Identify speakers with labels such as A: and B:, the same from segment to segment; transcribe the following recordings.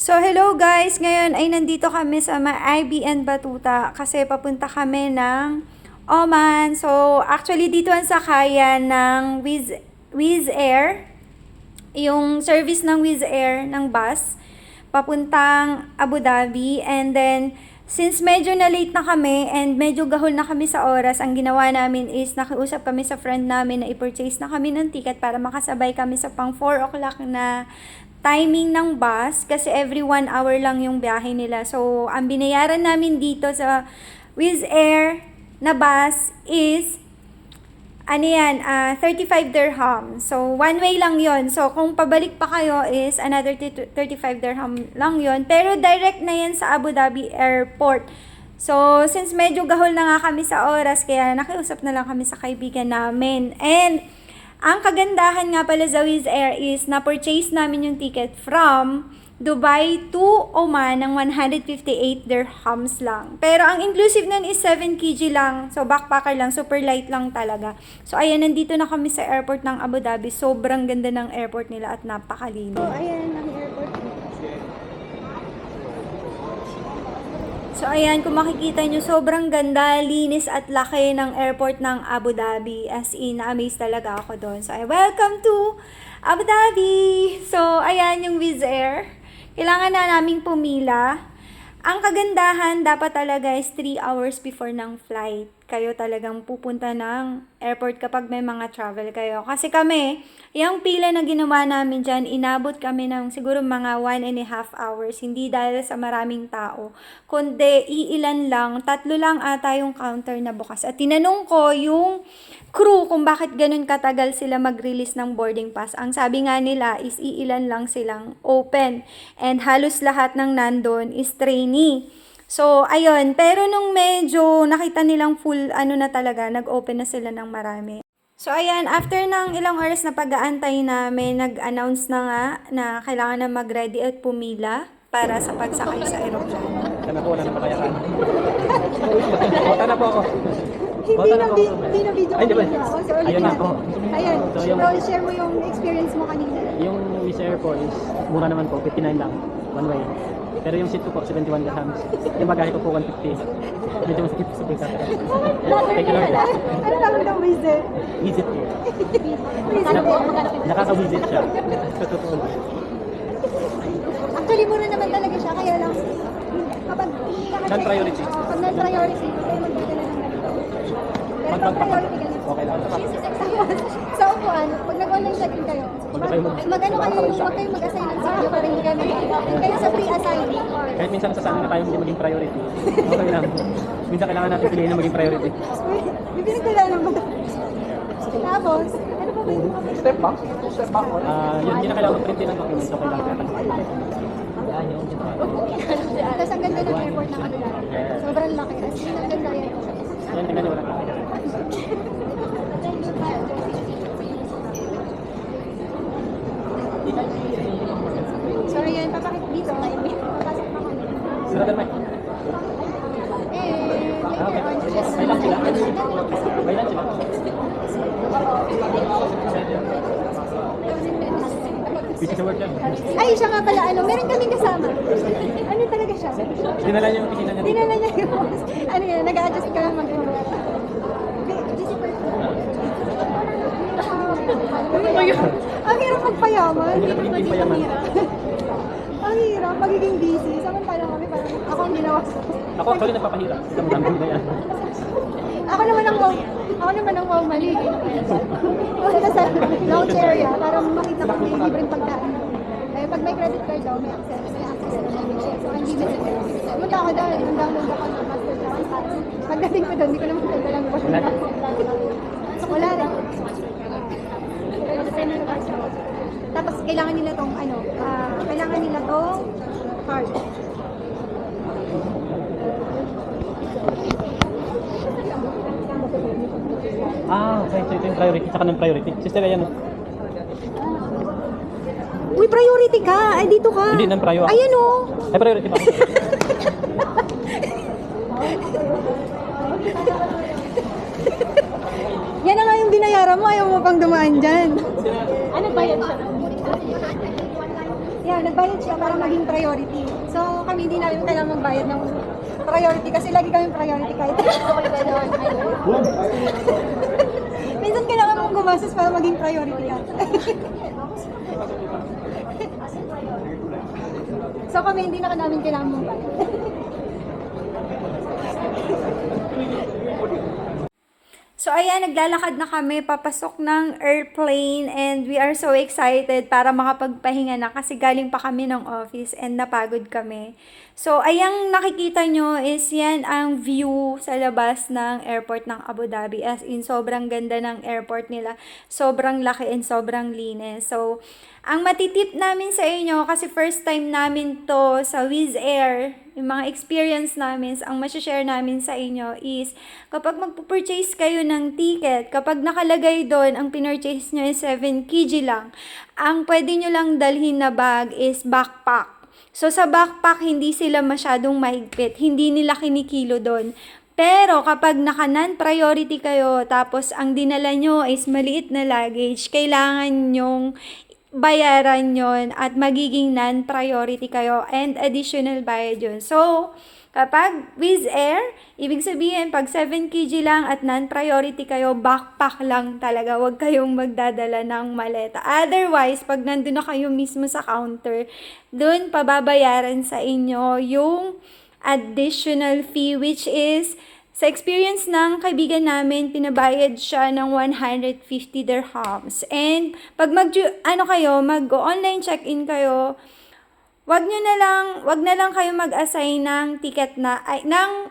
A: So, hello guys! Ngayon ay nandito kami sa IBN Batuta kasi papunta kami ng Oman. So, actually dito ang sakayan ng Wizz Air. Yung service ng Wizz Air ng bus papuntang Abu Dhabi. And then, since medyo na late na kami and medyo gahol na kami sa oras, ang ginawa namin is nakiusap kami sa friend namin na i-purchase na kami ng ticket para makasabay kami sa pang 4 o'clock na timing ng bus kasi every 1 hour lang yung biyahe nila. So, ang binayaran namin dito sa Wizz Air na bus is 35 dirham. So, one way lang yon. So, kung pabalik pa kayo is another 35 dirham lang yon. Pero direct na yan sa Abu Dhabi Airport. So, since medyo gahol na nga kami sa oras, kaya nakiusap na lang kami sa kaibigan namin. And, ang kagandahan nga pala sa Wizz Air is na-purchase namin yung ticket from Dubai to Oman ng 158 dirhams lang. Pero ang inclusive nun is 7 kg lang. So, backpacker lang. Super light lang talaga. So, ayan, nandito na kami sa airport ng Abu Dhabi. Sobrang ganda ng airport nila at napakalinis. So, ayan, ang airport nila. So, ayan, kung makikita nyo, sobrang ganda, linis at laki ng airport ng Abu Dhabi. As in, na-amaze talaga ako doon. So, welcome to Abu Dhabi! So, ayan yung Wizz Air. Kailangan na naming pumila. Ang kagandahan, dapat talaga is 3 hours before ng flight. Kayo talagang pupunta ng airport kapag may mga travel kayo. Kasi kami, yung pila na ginawa namin dyan, inabot kami ng siguro mga 1.5 hours. Hindi dahil sa maraming tao, kundi iilan lang, 3 lang ata yung counter na bukas. At tinanong ko yung crew kung bakit ganun katagal sila mag-release ng boarding pass. Ang sabi nga nila is iilan lang silang open. And halos lahat ng nandun is trainee. So, ayun. Pero nung medyo nakita nilang full, na talaga, nag-open na sila ng marami. So, ayan. After ng ilang oras na pag-aantay namin, nag-announce na nga na kailangan na mag-ready at pumila para sa pagsakay sa aeroplano.
B: Sana po, wala na pakayakan. Bota na po ako.
C: Hindi na video
B: Ay, di ba? Ayun na po.
C: Ayun,
B: So, yung-
C: share mo yung experience mo kanina.
B: Yung Wizz Air po is mura naman po, 59 lang, one way. Pero yung seat ko po, 71 dirhams. Yung bagahe ko po, 150. Medyo masakit sa pagkata. Thank you Lord.
C: Ano tawag ng visit?
B: Visit po. Nakaka-visit siya. Sa totoo.
C: Actually, mura naman talaga siya, kaya lang kapag
B: Non-priority.
C: Pag non-priority, kayo magdadala ng ganito. Pero pag priority ganito.
B: Okay lang.
C: Sa upuan, pag nag-online check-in kayo, mag-ano kayo, huwag kayong mag-assign ng seat para hindi kayo kayo sa pre-assign.
B: Kahit minsan nasasabi na tayo hindi maging priority. Okay lang. Minsan kailangan natin piliin na maging priority.
C: Bibili ko lang naman. Tapos, ano pa ba yung
B: Step back? Step back? Yun, hindi na kailangan mag-print din ng documents. Okay lang. Yan yung
C: Tapos ang ganda ng airport ng Abu Dhabi. Sobrang laki. As in, ang ganda yan.
B: yan, tingnan nyo wala lang.
C: Sorry yan, papakit dito. Papasok na kami.
B: Sira din, Mike. Okay. May lang sila? May lang sila? Busy sa work yan.
C: Ay, siya nga pala, meron kaming kasama. Ano talaga siya?
B: Dinala niya yung opisina niya dito.
C: Dinala niya yung, yan, nag-a-adjust ka lang mag-ano. Ang hirap magpayaman.
B: Hindi na pagiging payaman.
C: Ang hirap, magiging busy. Samantalang kami, parang ako ang ginawa.
B: Ako actually nagpapahirap. Damdam ba yan?
C: Ako naman ang mali. Punta sa lounge area para makita ko may libreng pagkain. Eh, pag may credit card daw, may access na namin siya. So, hindi na siya. Punta ako doon, download ako ng Mastercard. Pagdating ko doon, hindi ko naman kaya lang po. Wala rin. Tapos, kailangan nila tong card.
B: Okay. So ito yung priority. Saka ng priority. Sister, ayan o.
C: Uy, priority ka! Ay, dito ka!
B: Hindi, non-priority.
C: Ayan o!
B: Ay, priority ba?
C: Yan na nga yung binayaran mo, ayaw mo pang dumaan dyan.
D: Ano ba yan siya?
C: Yan, nagbayad siya para maging priority. So, kami hindi namin kailangan magbayad ng priority kasi lagi kami priority kahit minsan kailangan mong gumastos para maging priority ka. So, kami hindi na namin kailangan magbayad.
A: So ayan, naglalakad na kami papasok ng airplane and we are so excited para makapagpahinga na kasi galing pa kami ng office and napagod kami. So ayang nakikita nyo is yan ang view sa labas ng airport ng Abu Dhabi. As in, sobrang ganda ng airport nila. Sobrang laki and sobrang linis. So, ang matitip namin sa inyo, kasi first time namin to sa Wizz Air, yung mga experience namin, ang masashare namin sa inyo is, kapag magpupurchase kayo ng ticket, kapag nakalagay doon, ang pinurchase nyo is 7 kg lang, ang pwede nyo lang dalhin na bag is backpack. So, sa backpack, hindi sila masyadong mahigpit. Hindi nila kinikilo doon. Pero, kapag naka-non-priority kayo, tapos ang dinala nyo is maliit na luggage, kailangan nyong bayaran yon at magiging non-priority kayo and additional bayad yun. So, kapag Wizz Air, ibig sabihin, pag 7 kg lang at non-priority kayo, backpack lang talaga. Huwag kayong magdadala ng maleta. Otherwise, pag nandun na kayo mismo sa counter, dun pababayaran sa inyo yung additional fee, which is, sa experience ng kaibigan namin, pinabayad siya ng 150 dirhams. And pag mag-online check-in kayo, wag na lang kayo mag-assign ng ticket ng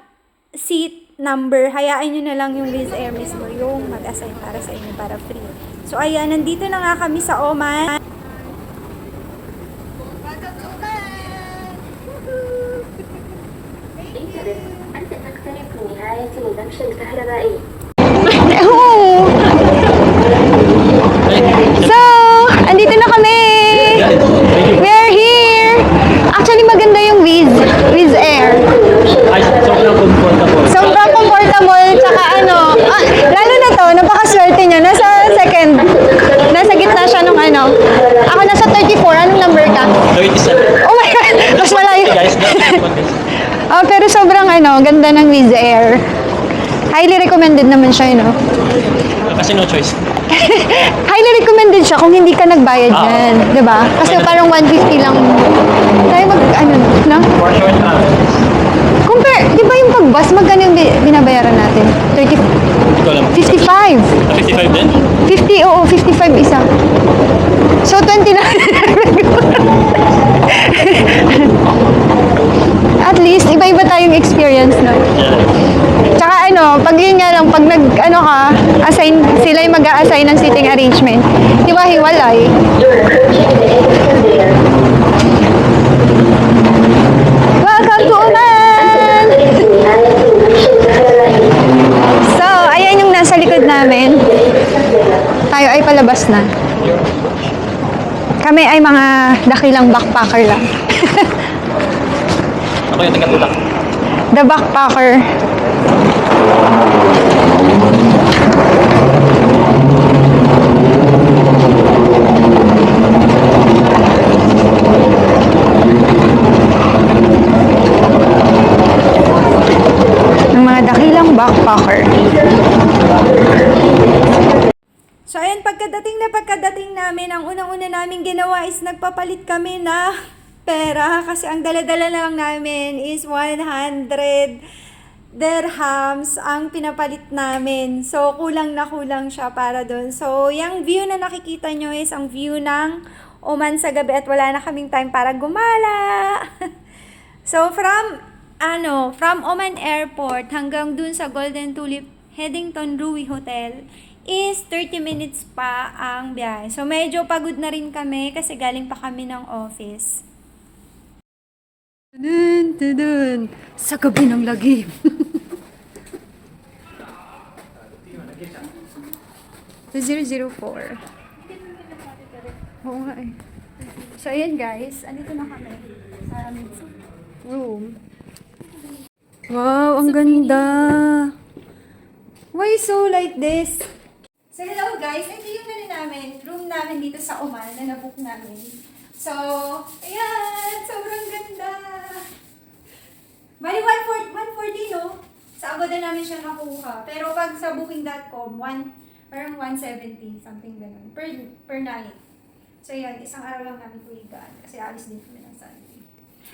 A: seat number. Hayaan nyo na lang yung Wizz Air mismo yung mag-assign para sa inyo, para free. So ayan, nandito na nga kami sa Oman.
D: أنت تقترب من نهاية الممشى الكهربائي.
C: So, andito na kami! We're here! Actually, maganda yung Wizz Air.
B: Ay, sobrang comfortable.
C: Sobrang comfortable, tsaka lalo na to, napakaswerte niya. Nasa gitna siya nung Ako nasa 34, anong number ka?
B: 37.
C: Oh my God! Mas malayo.
B: Guys, that's
C: Pero sobrang ganda ng Wizz Air. Highly recommended naman siya,
B: kasi no choice.
C: Highly recommended siya kung hindi ka nagbayad yan. Diba? Kasi parang 150 lang. Tayo no?
B: For short
C: Compare, di ba yung pag-bus, magkano yung binabayaran natin? 30,
B: ito lang.
C: 55.
B: 55 din?
C: 50, oo, 55 isa. So, 20 na. At least, iba-iba tayong experience, no?
B: Yeah.
C: Tsaka pag yun nga lang, pag assign, sila yung mag-a-assign ng seating arrangement. Di ba, hiwalay? Welcome to Oman! So, ayan yung nasa likod namin. Tayo ay palabas na. Kami ay mga dakilang backpacker lang.
B: Ako yung taga-tulak.
C: The backpacker. Ang mga dakilang backpacker.
A: So ayun, pagkadating namin, ang unang-una namin ginawa is nagpapalit kami na pera kasi ang dala-dala lang namin is 100 dirhams ang pinapalit namin. So kulang na kulang siya para doon. So yung view na nakikita nyo is ang view ng Oman sa gabi at wala na kaming time para gumala. So from Oman Airport hanggang dun sa Golden Tulip Headington Rui Hotel is 30 minutes pa ang biyahe. So medyo pagod na rin kami kasi galing pa kami ng office. Dun, sa gabi ng lagim. The 004. Oo nga eh. So ayan guys, andito na kami sa aming room. Wow, ang ganda. Why so like this? So hello guys, ito yung room namin dito sa Oman na nabook namin. So, ayan, sobrang ganda. Bali, 140, no? Sa Agoda namin siya nakuha. Pero pag sa booking.com, parang 170, something ganun, per night. So, yun, isang araw lang namin kuligan. Kasi alis din kami ng Sunday.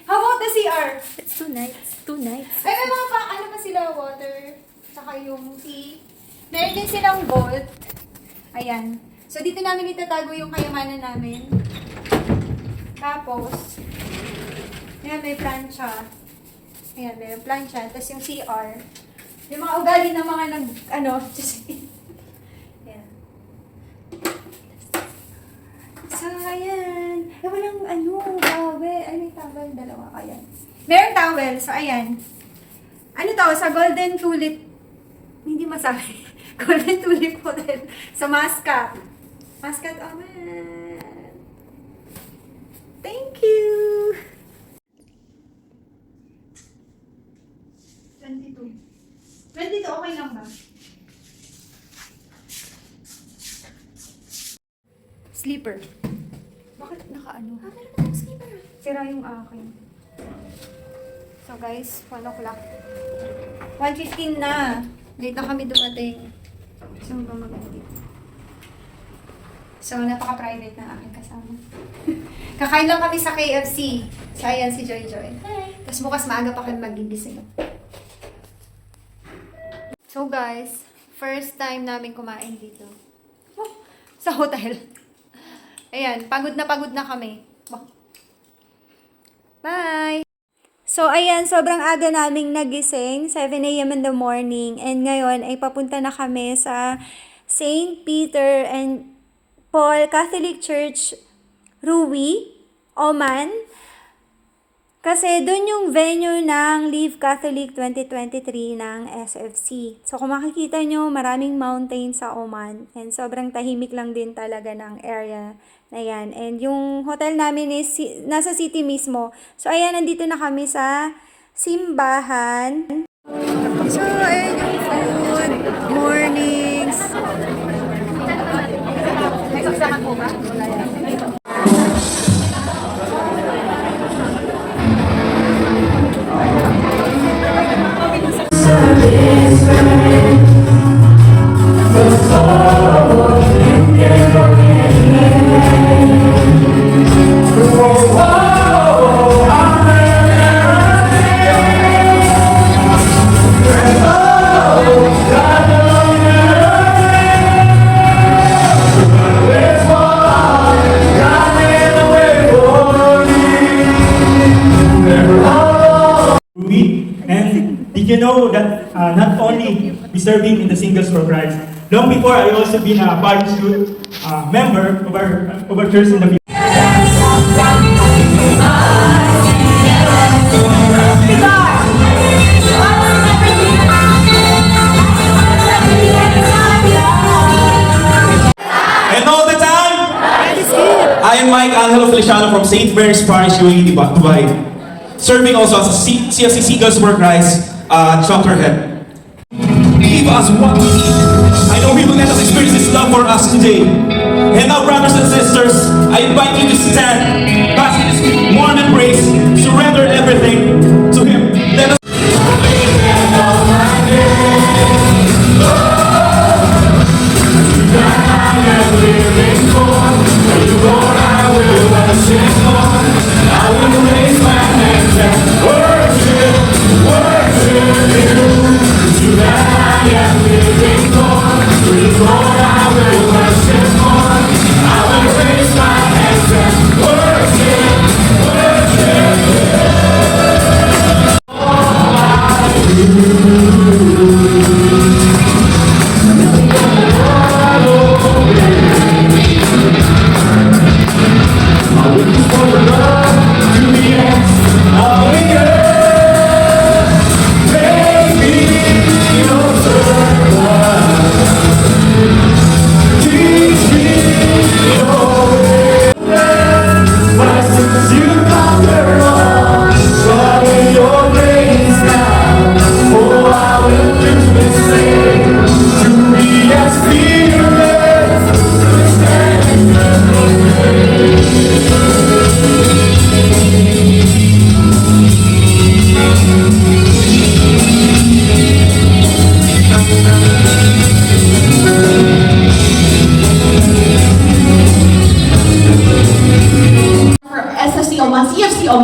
A: How about the CR?
C: It's 2 nights. 2 nights.
A: Ay, may mga ano pa sila, water, saka yung tea. Meron din silang vault. Ayan. So, dito namin itatago yung kayamanan namin. Tapos, ayan, may plancha. Ayan, may plancha. Tapos yung CR. Yung mga ugali ng mga just ayan. So, ayan. Walang towel. Ay, may towel. Dalawa. Ayan. Meron towel. So, ayan. Ano to? Sa Golden Tulip. Hindi masabi. Golden Tulip Hotel. Sa Muscat. Muscat, oh man. Thank you. 22. 22, okay lang ba? Sleeper. Bakit nakaano? Meron na sleeper. Sira yung akin. So guys, 1 o'clock. 1:15 na. Late na kami dumating. So, maganda. So, napaka-private ng aking kasama. Kakain lang kami sa KFC. So, ayan si Joy Joy. Tapos bukas maaga pa kami magigising. So guys, first time namin kumain dito. Sa hotel. Ayan, pagod na kami. Bye! So, ayan, sobrang aga naming nagising, 7 a.m. in the morning. And ngayon, ay papunta na kami sa St. Peter and Paul Catholic Church, Ruwi, Oman. Kasi doon yung venue ng Live Catholic 2023 ng SFC. So, kung makikita nyo, maraming mountain sa Oman. And sobrang tahimik lang din talaga ng area na yan. And yung hotel namin is nasa city mismo. So, ayan, nandito na kami sa simbahan. So, ayan yung food. Mornings. May saksakan po ba? Wala yan.
E: And did you know that not only we serving in the Singles for Christ, long before I also been a parachute member of our church in the
F: And all the time, I am Mike Angelo Feliciano from St. Mary's Parish, UAE, Dubai. Serving also as a CFC Seagulls for Christ chapter head. Give us what we need. I know He will let us experience His love for us today. And now, brothers and sisters, I invite you to stand, bask in His warm embrace, surrender everything to Him. Let us.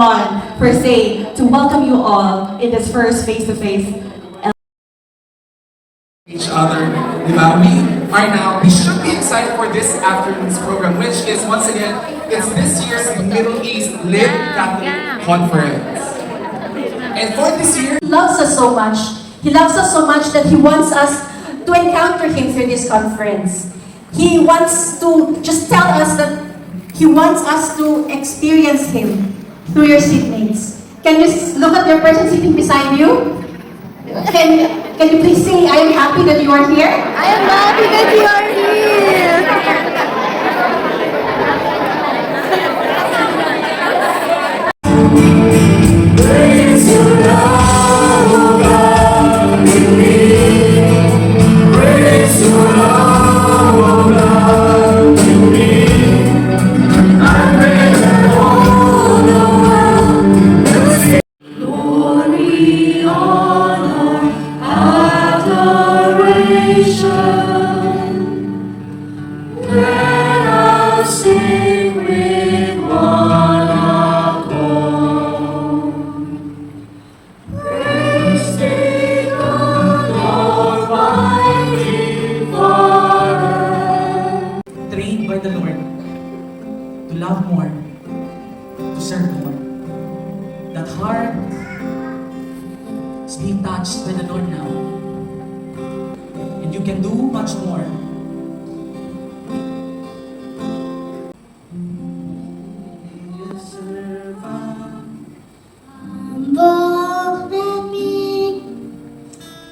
G: on, per se, to welcome you all in this first face-to-face
H: each other, di ba? We should be excited for this afternoon's program, which is, once again, it's this year's Middle East Live Catholic Conference. And for this year,
G: He loves us so much. He loves us so much that He wants us to encounter Him through this conference. He wants to just tell us that He wants us to experience Him through your seatmates. Can you look at your person sitting beside you? Can you please say, I am happy that you are here?
C: I am happy that you are here!
H: trained by the Lord to love more, to serve more. That heart is being touched by the Lord now. And you can do much more.
C: Humble let me,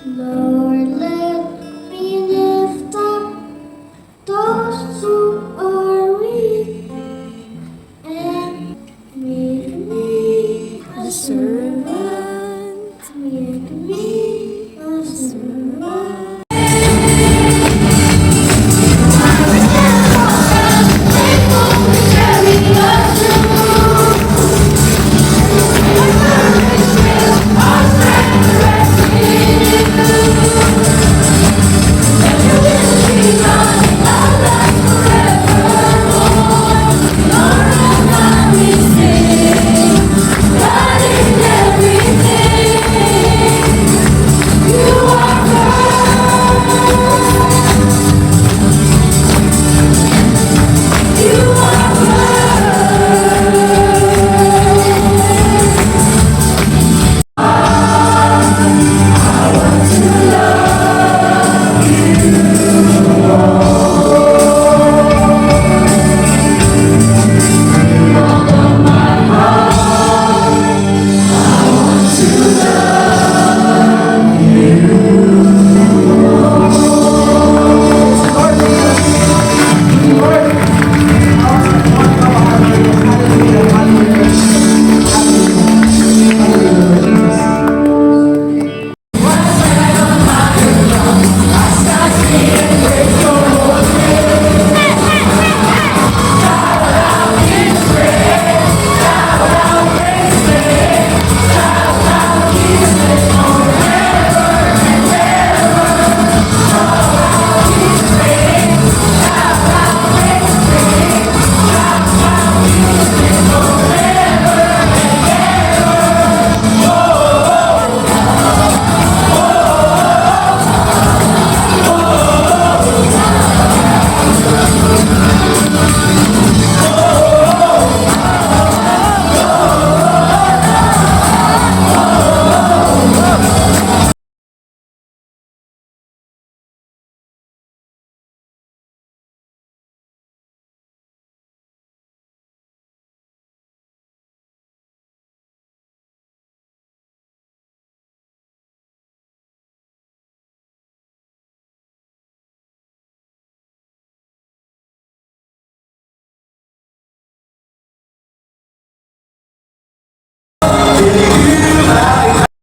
C: Lord, let me lift up those who are weak and make me a servant. Make me a servant.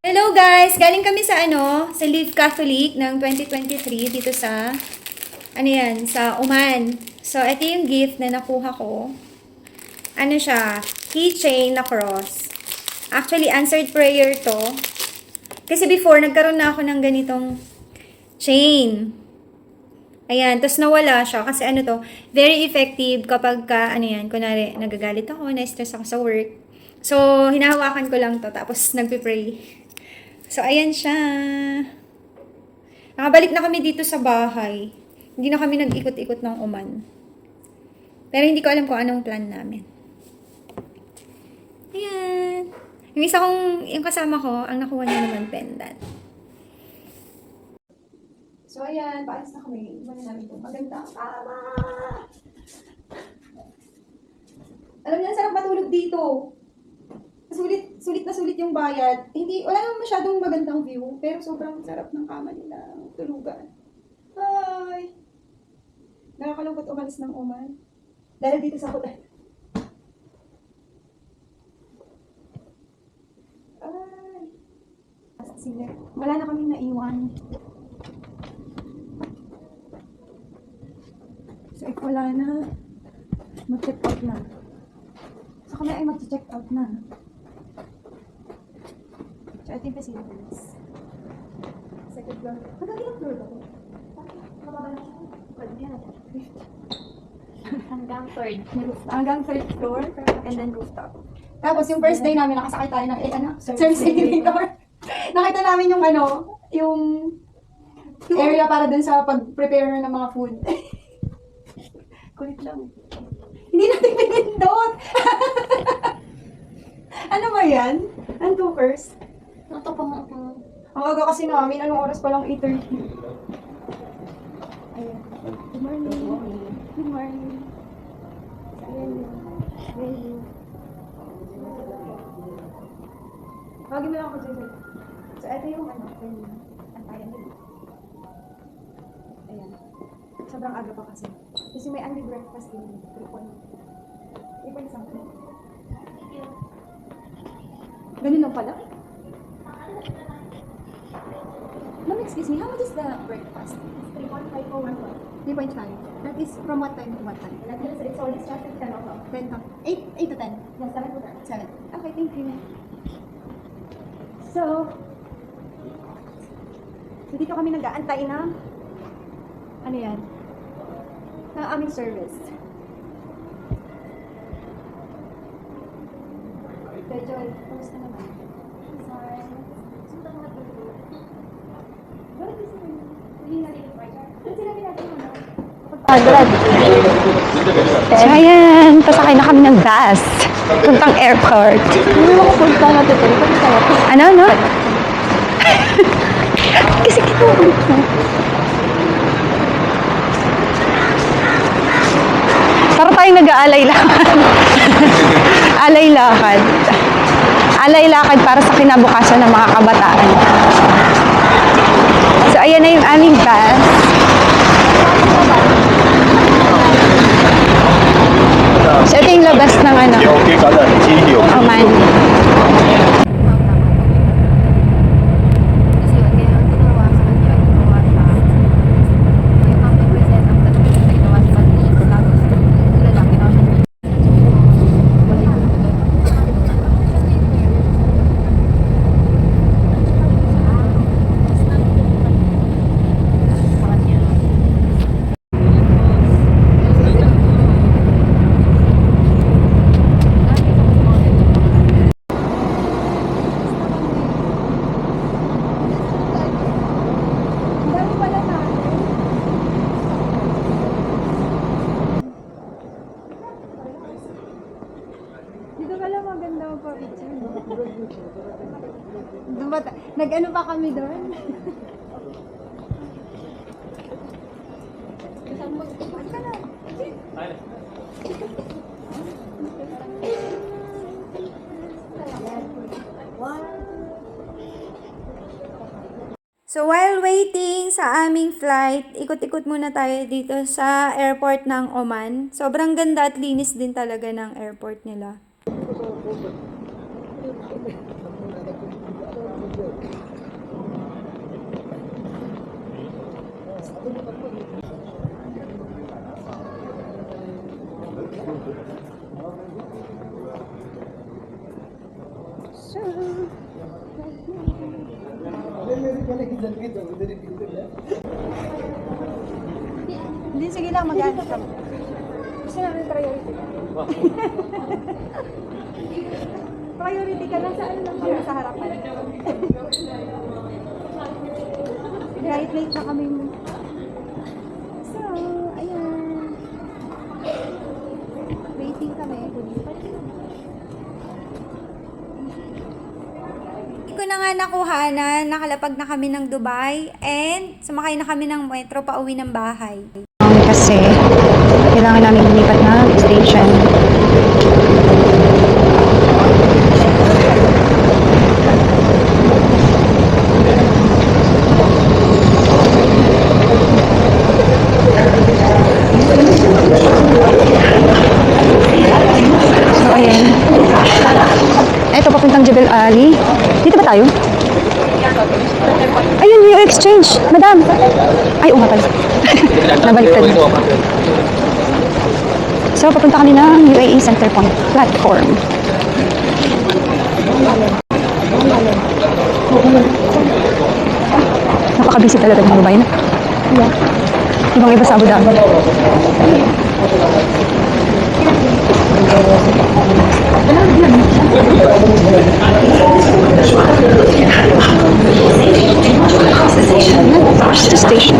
A: Hello guys! Galing kami sa sa Live Catholic ng 2023 dito sa, sa Oman. So, ito yung gift na nakuha ko. Ano siya? Keychain na cross. Actually, answered prayer to. Kasi before, nagkaroon na ako ng ganitong chain. Ayan, tapos nawala siya. Kasi very effective kapag kunwari, nagagalit ako, na-stress ako sa work. So, hinahawakan ko lang to, tapos nagpe-pray. So, ayan siya. Nakabalik na kami dito sa bahay. Hindi na kami nag-ikot-ikot ng Oman. Pero hindi ko alam kung anong plan namin. Ayan. Yung kasama ko, ang nakuha niya naman pendant. So, ayan, paalis na kami. Iba na namin itong magandang kama. Alam niyo, ang sarap matulog dito. Sulit na sulit yung bayad. Wala naman masyadong magandang view, pero sobrang sarap ng kama nila. Tulugan. Ay! Nakakalungkot umalis ng Oman. Dahil dito sa hotel. Ay! Sige, wala na kami naiwan. So, if wala na, mag-check out na. So, kami ay mag-check out na. So, ito yung facilities. Second floor. Magkakilang floor ba ito? Kababa na siya. Hanggang third floor, and then rooftop. Tapos, yung first day namin, nakasakay tayo ng service elevator. Nakita namin yung yung area para dun sa pag-prepare ng mga food. Kulit lang. Hindi natin pinindot! Ano ba yan? Ang tookers?
C: Ito pa mga
A: Ang aga kasi namin, anong oras pa lang 8:30. Ayan. Good morning. Good morning. Ayan yun. Ayan yun. Tawagin mo lang ako dyan. So, ito yung venue. Antayan nila. Ayan. Sobrang aga pa kasi. Kasi may early breakfast din. 3 something. Ganun lang pala. Ma'am, excuse me, how much is the breakfast?
C: 3.5 or 1.5.
A: 3.5. That is from what time to what time?
C: It's always started 10 o'clock.
A: 10 to 8 to 10.
C: Yeah, 7 to 10.
A: 7. Okay, thank you. So dito kami nag-aantay na ano yan? Ng aming service. Kaya Joy, kamusta naman?
C: Sorry. Sunta mga tuloy.
A: Bakit kasi hindi na rin Ba't sinabi natin
I: So, ayan, pasakay na kami ng bus. Puntang airport.
A: Hindi mo punta natin ito.
I: Ano, no? Kasi kinukulit mo. Para tayong nag-aalay lakad. Alay lakad. Alay lakad para sa kinabukasan ng mga kabataan. So, ayan na yung aming bus. So, ito yung labas ng Oman.
C: Kasi yun, kaya ang ginawa sa kanya, ginawa siya. Yung ang pag-present ang pag-present na ginawa sa kanya, tapos lalaki na siya.
A: Dito pala maganda ang pa-picture. Nag-ano pa kami doon? So while waiting sa aming flight, ikot-ikot muna tayo dito sa airport ng Oman. Sobrang ganda at linis din talaga ng airport nila. Hindi, sige lang, mag-ano ka. Gusto namin priority.
C: priority ka lang sa ano lang kami sa harapan. Right, late na kami. So, ayan. Waiting kami.
A: Hindi ko na nga nakuhanan, nakalapag na kami ng Dubai, and sumakay na kami ng metro pa uwi ng bahay.
I: Kasi kailangan namin lumipat na station. So, ayan. Eto, papuntang Jebel Ali. Dito ba tayo? Ayun, yung exchange. Madam. Ay, umatay. Nabaliktad na. So, papunta kami ng UAE Center Point platform. Napaka-busy talaga ng Dubai na. Ibang iba sa Abu Dhabi. Station.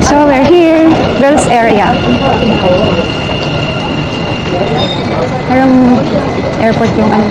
I: So we're here, girls area. Parang airport yung ano.